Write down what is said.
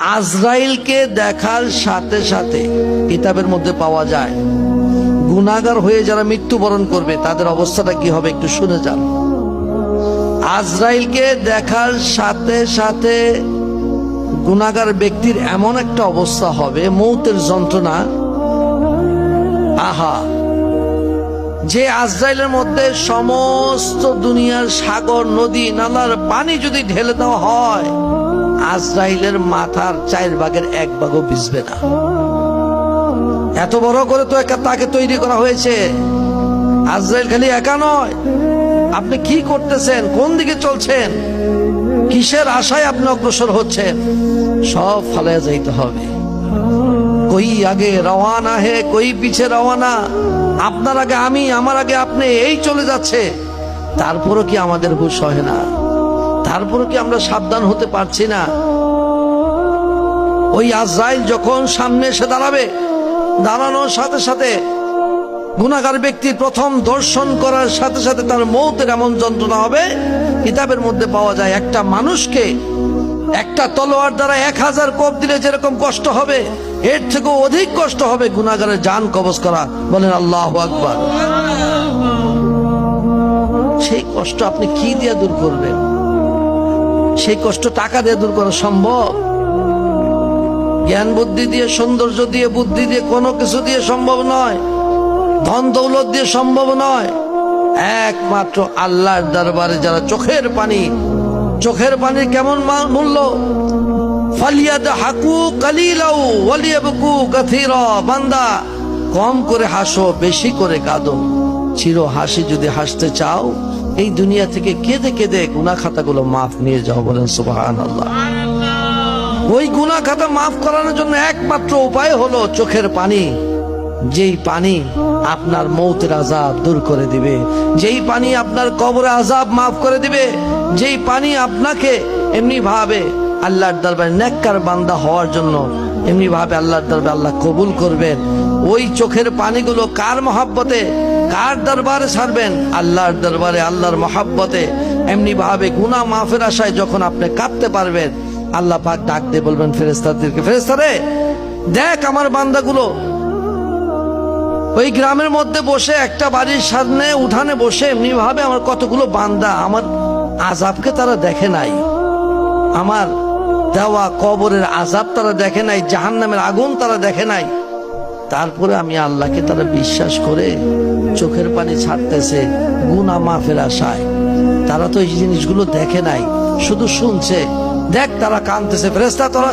আজরাইলকে দেখার সাথে সাথে কিতাবের মধ্যে পাওয়া যায় গুনাহগার হয়ে যারা মৃত্যুবরণ করবে তাদের অবস্থাটা কি হবে একটু শুনে যান। আজরাইলকে দেখার সাথে সাথে গুনাহগার ব্যক্তির এমন একটা অবস্থা হবে, মৌতের যন্ত্রণা, আহা, যে আজরাইলের মধ্যে সমস্ত দুনিয়ার সাগর নদী নালার পানি যদি ঢেলে দেওয়া হয়, আজরাইলের মাথার 4 ভাগের 1 ভাগও ভিজবে না। এত বড় করে তো তাকে তৈরি করা হয়েছে। আজরাইল খালি একা নয়। আপনি কি করতেছেন, কোন দিকে চলছেন, কিসের আশায় আপনি অগ্রসর হচ্ছেন, সব ফালাইয়া যাইতে হবে। কই আগে রওয়ানা হে কই পিছে রওয়ানা, আপনার আগে আমি, আমার আগে আপনি, এই চলে যাচ্ছে। তারপরও কি আমাদের হুঁশ হয় না? তারপরও কি আমরা সাবধান হতে পারছি না? ওই আজরাইল যখন সামনে এসে দাঁড়াবে, দাঁড়ানোর সাথে সাথে গুনাহগার ব্যক্তির প্রথম দর্শন করার সাথে সাথে তার মৌতের এমন যন্ত্রণা হবে। কিতাবের মধ্যে পাওয়া যায় একটা মানুষকে একটা তলোয়ার দ্বারা 1000 কোপ দিলে যেরকম কষ্ট হবে, এর থেকেও অধিক কষ্ট হবে গুনাহগারের জান কবজ করা। বলেন আল্লাহু আকবার। সেই কষ্ট আপনি কি দিয়ে দূর করবেন? সেই কষ্ট টাকা দিয়ে দূর করা সম্ভব? জ্ঞান বুদ্ধি দিয়ে, সৌন্দর্য দিয়ে, বুদ্ধি দিয়ে, কোনো কিছু দিয়ে সম্ভব নয়। ধন দৌলত দিয়ে সম্ভব নয়। একমাত্র আল্লাহর দরবারে যারা চোখের পানির কেমন মূল্য, ফালিয়াদহাকু কালিলাউ ওয়ালিয়াবকু কাসীরা। বান্দা, কম করে হাসো, বেশি করে কাঁদো। চির হাসি যদি হাসতে চাও, এই দুনিয়া থেকে কেঁদে কেঁদে গুনাহ খাতাগুলো মাফ নিয়ে যাও। বলেন সুবহানাল্লাহ। ওই গুনাহ খাতা মাফ করানোর জন্য একমাত্র উপায় হলো চোখের পানি। যেই পানি আপনার মৌতের আযাব দূর করে দিবে, যেই পানি আপনার কবরে আযাব মাফ করে দিবে, যেই পানি আপনাকে এমনি ভাবে আল্লাহর দরবারে নেককার বান্দা হওয়ার জন্য, এমনি ভাবে আল্লাহর দরবারে আল্লাহ কবুল করবেন। ওই চোখের পানিগুলো কার মহব্বতে, কার দরবারে ছাড়বেন? আল্লাহর দরবারে, আল্লাহর মহব্বতে। এমনি ভাবে গুনাহ মাফের আশায় যখন আপনি কাঁদতে পারবেন, আল্লাহ পাক ডাক দিয়ে বলবেন ফেরেশতাদেরকে, ফেরেশতারে দেখ আমার বান্দাগুলো। ওই গ্রামের মধ্যে বসে, একটা বাড়ির সামনে উঠানে বসে এমনি ভাবে আমার কতগুলো বান্দা আমার আযাবকে তারা দেখে নাই, আমার দেওয়া কবরের আযাব তারা দেখে নাই, জাহান্নামের আগুন তারা দেখে নাই। তারপরে আমি আল্লাহকে তারা বিশ্বাস করে চোখের পানি ছাড়তেছে গুনাহ মাফের আশায়। তারা তো এই জিনিসগুলো দেখে নাই, শুধু শুনছে। দেখ তারা কাঁদতেছে। ফেরেশতা তোরা